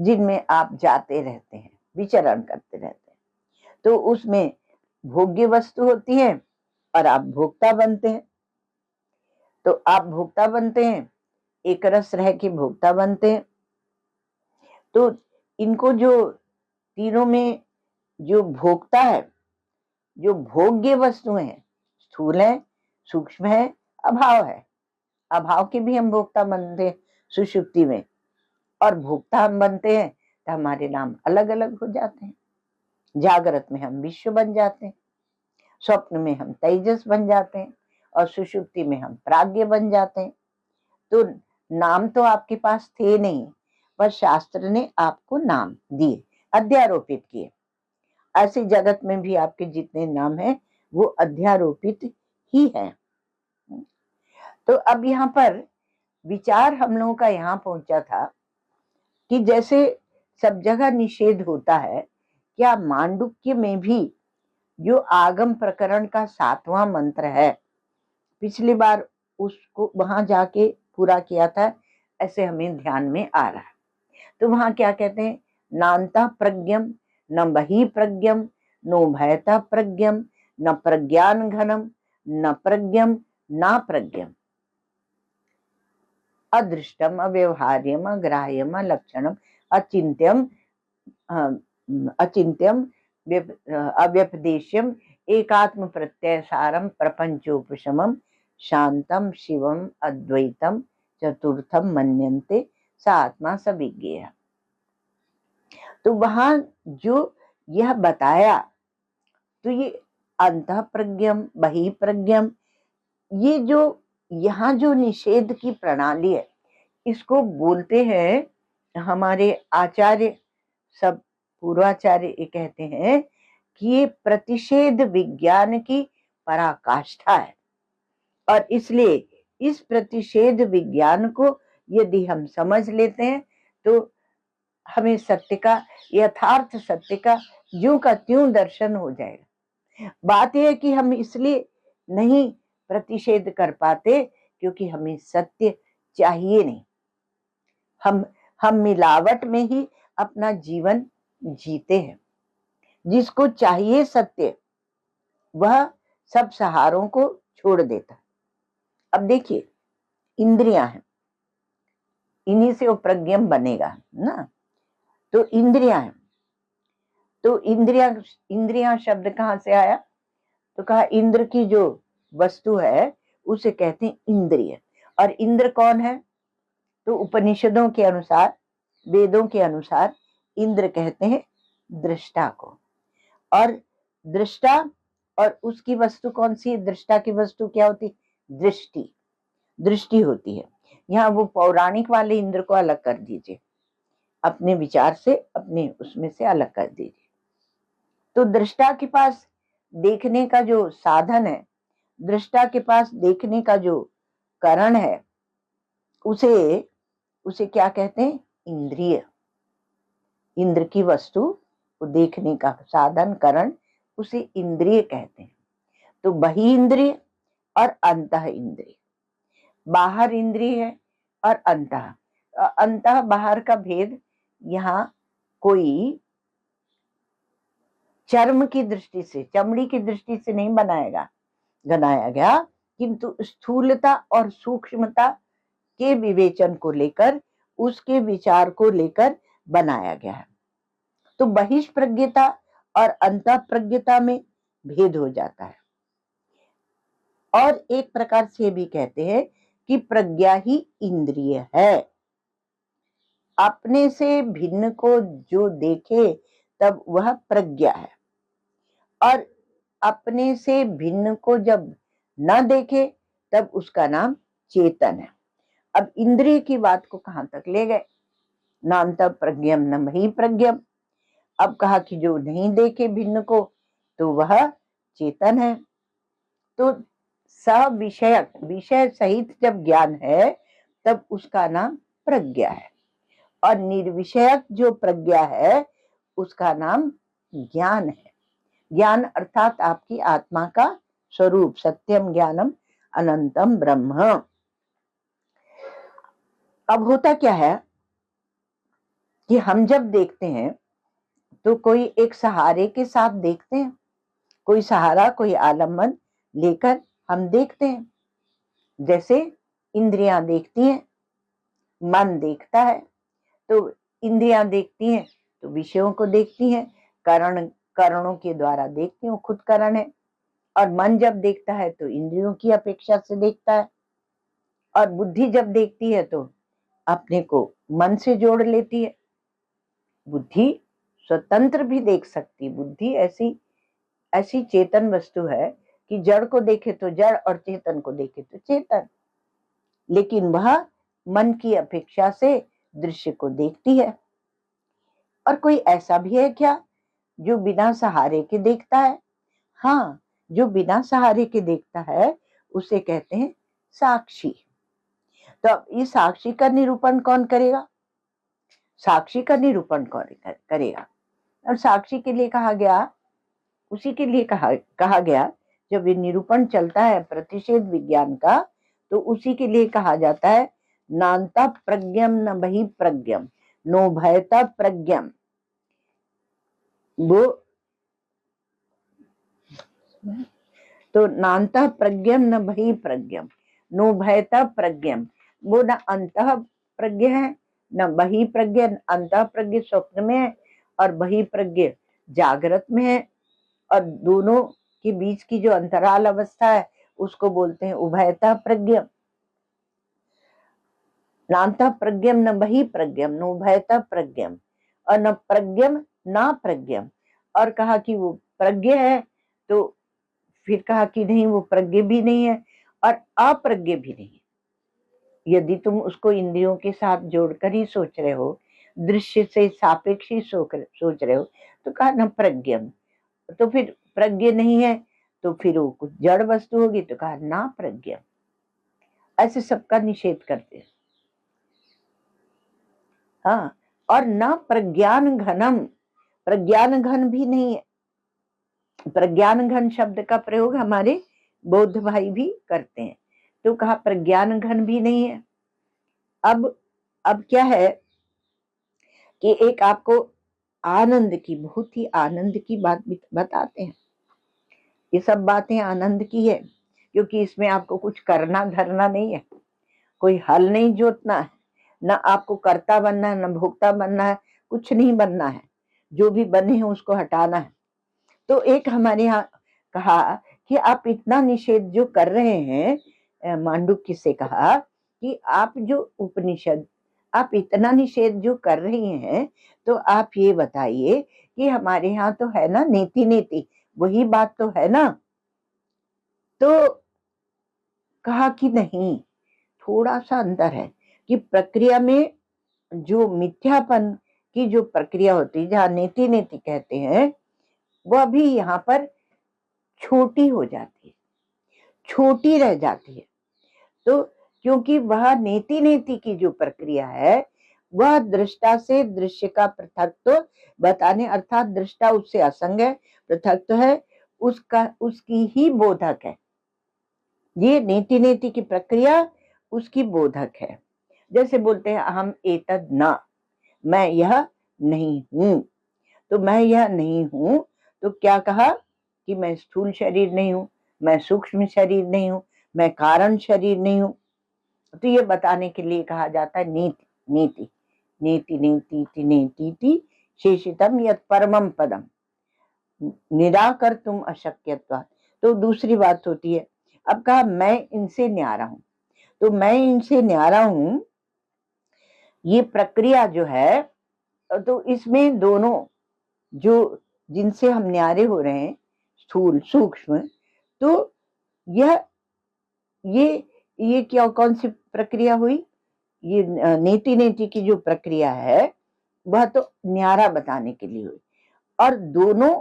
जिनमें आप जाते रहते हैं, विचरण करते रहते हैं। तो उसमें भोग्य वस्तु होती है और आप भोक्ता बनते हैं। तो आप भोक्ता बनते हैं, एक रस रह के भोक्ता बनते हैं। तो इनको जो तीनों में जो भोक्ता है, जो भोग्य वस्तु है, स्थूल है, सूक्ष्म है, अभाव है। अभाव के भी हम भोक्ता बनते हैं सुषुप्ति में, और भोक्ता हम बनते हैं तो हमारे नाम अलग अलग हो जाते हैं। जागृत में हम विश्व बन जाते हैं, स्वप्न में हम तेजस बन जाते हैं, और सुषुप्ति में हम प्राज्ञ बन जाते हैं। तो नाम तो आपके पास थे नहीं, पर शास्त्र ने आपको नाम दिए, अध्यारोपित किए। ऐसे जगत में भी आपके जितने नाम हैं वो अध्यारोपित ही है। तो अब यहाँ पर विचार हम लोगों का यहाँ पहुंचा था कि जैसे सब जगह निषेध होता है, क्या मांडुक्य में भी जो आगम प्रकरण का 7वां मंत्र है, पिछली बार उसको वहां जाके पूरा किया था, ऐसे हमें ध्यान में आ रहा है। तो वहां क्या कहते हैं? नान्तः प्रज्ञम न बहि प्रज्ञम नो भयतः प्रज्ञम न प्रज्ञान घनम न प्रज्ञम ना प्रज्ञम अदृष्टम अव्यवहार्यम अग्राह्यम लक्षणम अचिंत्यम अचिंत्यम अव्यपदेश्यम एकात्म प्रत्यय सारम प्रपंचोपशमम शांतम शिवम अद्वैतम चतुर्थम मन्यन्ते सा आत्मा सविज्ञेय। तो वहां जो यह बताया, तो ये अंतः प्रज्ञम बहि प्रज्ञम, ये जो यहाँ जो निषेध की प्रणाली है, इसको बोलते हैं हमारे आचार्य, सब पूर्वाचार्य ये कहते हैं कि ये प्रतिषेध विज्ञान की पराकाष्ठा है। और इसलिए इस प्रतिषेध विज्ञान को यदि हम समझ लेते हैं तो हमें सत्य का, यथार्थ सत्य का ज्यों का त्यों दर्शन हो जाएगा। बात यह है कि हम इसलिए नहीं प्रतिषेध कर पाते क्योंकि हमें सत्य चाहिए नहीं। हम मिलावट में ही अपना जीवन जीते हैं। जिसको चाहिए सत्य, वह सब सहारों को छोड़ देता है। अब देखिए, इंद्रियां हैं, इन्हीं से वो प्रज्ञम बनेगा ना। तो इंद्रियां हैं, तो इंद्रियां शब्द कहाँ से आया? तो कहा इंद्र की जो वस्तु है उसे कहते हैं इंद्रिय। और इंद्र कौन है? तो उपनिषदों के अनुसार, वेदों के अनुसार इंद्र कहते हैं दृष्टा को। और दृष्टा, और उसकी वस्तु कौन सी? दृष्टा की वस्तु क्या होती? दृष्टि, दृष्टि होती है। यहाँ वो पौराणिक वाले इंद्र को अलग कर दीजिए, अपने विचार से, अपने उसमें से अलग कर दीजिए। तो दृष्टा के पास देखने का जो साधन है, दृष्टा के पास देखने का जो करण है, उसे क्या कहते हैं? इंद्रिय। इंद्र की वस्तु, वो देखने का साधन, करण, उसे इंद्रिय कहते हैं। तो बहि इंद्रिय और अंतः इंद्रिय। बाहर इंद्रिय है और अंतः। अंतः बाहर का भेद यहाँ कोई चर्म की दृष्टि से, चमड़ी की दृष्टि से नहीं बनाया गया, किंतु स्थूलता और सूक्ष्मता के विवेचन को लेकर, उसके विचार को लेकर बनाया गया है। तो बहिष्प्रज्ञता और अंतःप्रज्ञता में भेद हो जाता है। और एक प्रकार से भी कहते हैं कि प्रज्ञा ही इंद्रिय है। अपने से भिन्न को जो देखे तब वह प्रज्ञा है, और अपने से भिन्न को जब न देखे तब उसका नाम चेतन है। अब इंद्रिय की बात को कहां तक ले गए, नान्त प्रज्ञम न मही प्रज्ञम। अब कहा कि जो नहीं देखे भिन्न को तो वह चेतन है। तो सविषयक, विषय सहित जब ज्ञान है तब उसका नाम प्रज्ञा है, और निर्विषयक जो प्रज्ञा है उसका नाम ज्ञान है। ज्ञान अर्थात आपकी आत्मा का स्वरूप, सत्यम ज्ञानम अनंतम ब्रह्म। अब होता क्या है कि हम जब देखते हैं तो कोई एक सहारे के साथ देखते हैं, कोई सहारा, कोई आलम्बन लेकर हम देखते हैं। जैसे इंद्रियां देखती हैं, मन देखता है, तो इंद्रियां देखती हैं तो विषयों को देखती हैं, करणों के द्वारा देखती हूँ, खुद करण है। और मन जब देखता है तो इंद्रियों की अपेक्षा से देखता है, और बुद्धि जब देखती है तो अपने को मन से जोड़ लेती है। बुद्धि स्वतंत्र भी देख सकती, बुद्धि ऐसी चेतन वस्तु है कि जड़ को देखे तो जड़ और चेतन को देखे तो चेतन, लेकिन वह मन की अपेक्षा से दृश्य को देखती है। और कोई ऐसा भी है क्या जो बिना सहारे के देखता है? हाँ, जो बिना सहारे के देखता है उसे कहते हैं साक्षी। तो अब इस साक्षी का निरूपण कौन करेगा? साक्षी का निरूपण कौन करेगा? और साक्षी के लिए कहा गया, उसी के लिए कहा गया, जब ये निरूपण चलता है प्रतिषेध विज्ञान का, तो उसी के लिए कहा जाता है नान्ता प्रज्ञम न बहि प्रज्ञम नो भयता प्रज्ञम। वो तो नान्ता प्रज्ञम न बहि प्रज्ञम नो भयता प्रज्ञम, वो न अंतः प्रज्ञ है न बहि प्रज्ञ। अंतः प्रज्ञ स्वप्न में है और बहि प्रज्ञ जागृत में है, और दोनों के बीच की जो अंतराल अवस्था है उसको बोलते हैं उभयता प्रज्ञम। नान्ता प्रज्ञम न बहि प्रज्ञम नो भयता प्रज्ञम, और न प्रज्ञम ना प्रज्ञम। और कहा कि वो प्रज्ञ है, तो फिर कहा कि नहीं, वो प्रज्ञ भी नहीं है और अप्रज्ञ भी नहीं है। यदि तुम उसको इंद्रियों के साथ जोड़कर ही सोच रहे हो, दृश्य से सापेक्ष ही सोच रहे हो, तो कहा न प्रज्ञम। तो फिर प्रज्ञ नहीं है तो फिर वो कुछ जड़ वस्तु होगी, तो कहा ना प्रज्ञ। ऐसे सबका निषेध करते हैं। हाँ, और ना प्रज्ञान घनम, प्रज्ञान घन भी नहीं है। प्रज्ञान घन शब्द का प्रयोग हमारे बौद्ध भाई भी करते हैं, तो कहा प्रज्ञान घन भी नहीं है। अब क्या है कि एक आपको आनंद की, बहुत ही आनंद की बात बताते हैं। ये सब बातें आनंद की है, क्योंकि इसमें आपको कुछ करना धरना नहीं है, कोई हल नहीं जोतना है, ना आपको कर्ता बनना है, ना भोक्ता बनना है, कुछ नहीं बनना है। जो भी बने हैं उसको हटाना है। तो एक हमारे यहाँ कहा कि आप इतना निषेध जो कर रहे हैं, मांडुक्य से कहा कि आप जो उपनिषद, आप इतना निषेध जो कर रही हैं, तो आप ये बताइए कि हमारे यहाँ तो है ना नेति नेति, वही बात तो है ना। तो कहा कि नहीं, थोड़ा सा अंतर है कि प्रक्रिया में जो मिथ्यापन की जो प्रक्रिया होती है, जहाँ नेति नेति कहते हैं, वह भी यहाँ पर छोटी हो जाती है, छोटी रह जाती है। तो क्योंकि वह नेति नेति की जो प्रक्रिया है वह दृष्टा से दृश्य का पृथकत्व बताने, अर्थात दृष्टा उससे असंग है, पृथकत्व है, उसकी ही बोधक है। ये नेति नेति की प्रक्रिया उसकी बोधक है। जैसे बोलते हैं हम एतद न, मैं यह नहीं हूं। तो मैं यह नहीं हूं, तो क्या कहा कि मैं स्थूल शरीर नहीं हूं, मैं सूक्ष्म शरीर नहीं हूं, मैं कारण शरीर नहीं हूं। तो ये बताने के लिए कहा जाता है नीति नीति नीति नीति नीति शेषितम यत् परमम पदम निराकर तुम अशक्यत्वात्। तो दूसरी बात होती है, अब कहा मैं इनसे न्यारा हूं, तो मैं इनसे न्यारा हूं, ये प्रक्रिया जो है, तो इसमें दोनों जो जिनसे हम न्यारे हो रहे हैं, स्थूल सूक्ष्म, तो यह ये क्या कौन सी प्रक्रिया हुई? ये नेति नेति की जो प्रक्रिया है वह तो न्यारा बताने के लिए हुई, और दोनों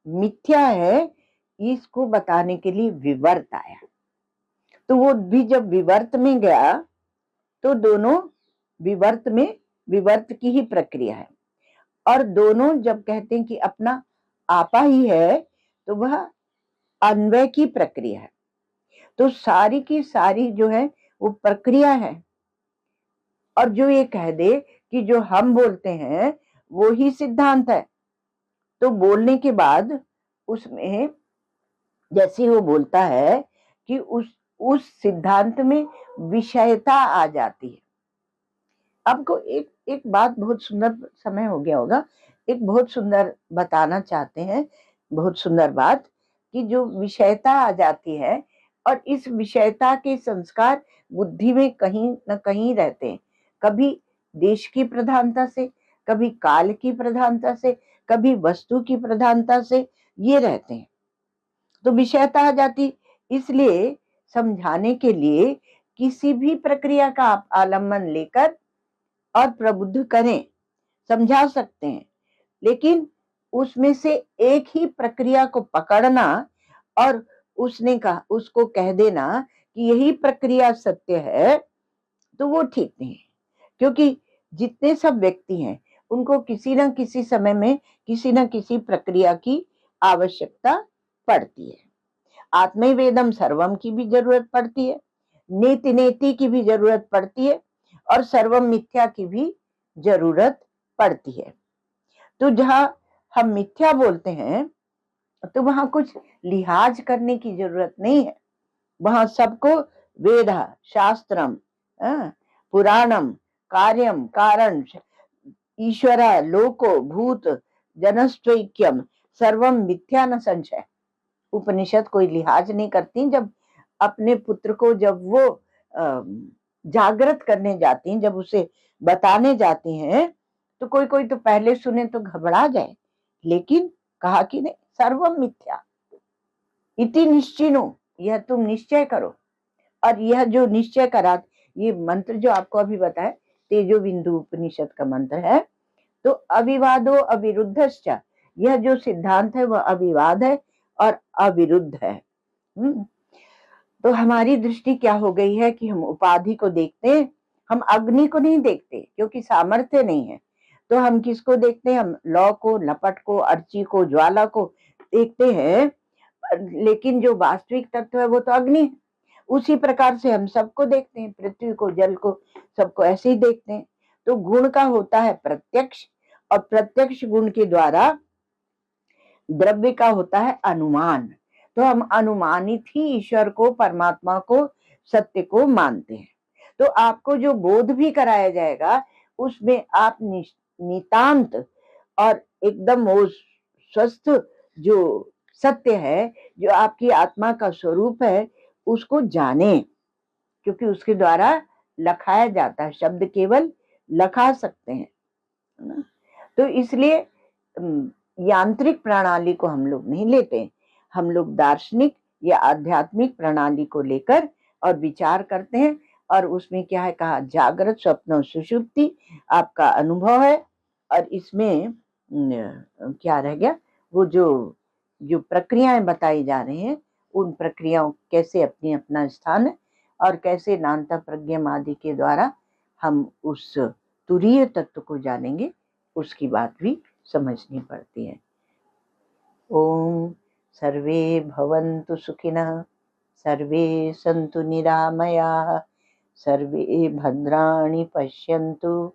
मिथ्या है इसको बताने के लिए विवर्त आया। तो वो भी जब विवर्त में गया तो दोनों विवर्त की ही प्रक्रिया है, और दोनों जब कहते हैं कि अपना आपा ही है तो वह अन्वय की प्रक्रिया है। तो सारी की सारी जो है वो प्रक्रिया है। और जो ये कह दे कि जो हम बोलते हैं वो ही सिद्धांत है, तो बोलने के बाद उसमें जैसे वो बोलता है कि उस सिद्धांत में विषयता आ जाती है। आपको एक एक बात, बहुत सुंदर, समय हो गया होगा, एक बहुत सुंदर बताना चाहते हैं, बहुत सुंदर बात, कि जो विषयता आ जाती है और इस विषयता के संस्कार बुद्धि में कहीं न कहीं रहते हैं, कभी देश की प्रधानता से, कभी काल की प्रधानता से, कभी वस्तु की प्रधानता से ये रहते हैं। तो विषयता आ जाती, इसलिए समझाने के लिए किसी भी प्रक्रिया का आप आलम्बन लेकर और प्रबुद्ध करें, समझा सकते हैं, लेकिन उसमें से एक ही प्रक्रिया को पकड़ना और उसको कह देना कि यही प्रक्रिया सत्य है, तो वो ठीक नहीं है। क्योंकि जितने सब व्यक्ति हैं उनको किसी न किसी समय में किसी न किसी प्रक्रिया की आवश्यकता पड़ती है। आत्मैवेदम सर्वम की भी जरूरत पड़ती है, नेति नेति की भी जरूरत पड़ती है, और सर्वम मिथ्या की भी जरूरत पड़ती है। तो जहां हम मिथ्या बोलते हैं तो वहां कुछ लिहाज करने की जरूरत नहीं है। वहां सबको वेद शास्त्रम, पुराणम, कार्यम कारण, ईश्वर लोको भूत जनस्त्वैक्यम सर्वम मिथ्या न संशय। उपनिषद कोई लिहाज नहीं करती। जब अपने पुत्र को जब वो जागृत करने जाती हैं, जब उसे बताने जाती हैं, तो कोई कोई तो पहले सुने तो घबरा जाए, लेकिन कहा कि नहीं, सर्वम मिथ्या इति निश्चिनो, यह तुम निश्चय करो। और यह जो निश्चय करा, ये मंत्र जो आपको अभी बताए तेजो बिंदु उपनिषद का मंत्र है, तो अविवादो अविरुद्धश्च, यह जो सिद्धांत है वह अविवाद है और अविरुद्ध है। तो हमारी दृष्टि क्या हो गई है कि हम उपाधि को देखते हैं, हम अग्नि को नहीं देखते क्योंकि सामर्थ्य नहीं है। तो हम किसको देखते हैं? हम लौ को, लपट को, अर्ची को, ज्वाला को देखते हैं, लेकिन जो वास्तविक तत्व है वो तो अग्नि है। उसी प्रकार से हम सबको देखते हैं, पृथ्वी को, जल को, सबको ऐसे ही देखते हैं। तो गुण का होता है प्रत्यक्ष, और प्रत्यक्ष गुण के द्वारा द्रव्य का होता है अनुमान। तो हम अनुमानित ही ईश्वर को, परमात्मा को, सत्य को मानते हैं। तो आपको जो बोध भी कराया जाएगा उसमें आप नितांत और एकदम वो स्वस्थ जो सत्य है, जो आपकी आत्मा का स्वरूप है, उसको जाने, क्योंकि उसके द्वारा लखाया जाता है। शब्द केवल लखा सकते हैं ना। तो इसलिए यांत्रिक प्रणाली को हम लोग नहीं लेते, हम लोग दार्शनिक या आध्यात्मिक प्रणाली को लेकर और विचार करते हैं। और उसमें क्या है कहा, जागृत, स्वप्न, सुषुप्ति आपका अनुभव है। और इसमें क्या रह गया, वो जो प्रक्रियाएं बताई जा रही हैं, उन प्रक्रियाओं कैसे अपनी अपना स्थान है, और कैसे नान्ता प्रज्ञम आदि के द्वारा हम उस तुरीय तत्व को जानेंगे, उसकी बात भी समझनी पड़ती है। ओम सर्वे भवन्तु सुखिनः, सर्वे सन्तु निरामयाः, सर्वे भद्राणि पश्यन्तु,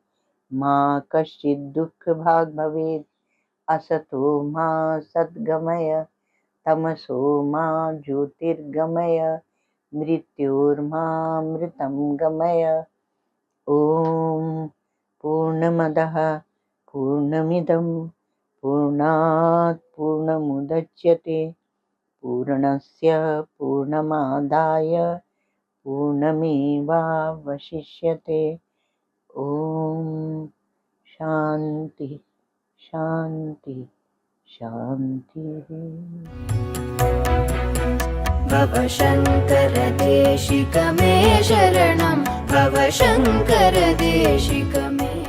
मा कश्चित् दुःखभाग् भवेत्। असतो मा सद्गमय, तमसो मा ज्योतिर्गमय, मृत्योर्मामृतं गमय। ओम पूर्णमदः पूर्णमिदं पूर्णात् पूर्णमुदच्यते, पूर्णस्य पूर्णमादाय पूर्णमेवावशिष्यते। ओम शांति शांति शांति। भव शंकर देशिक मे शरणं, भव शंकर देशिक मे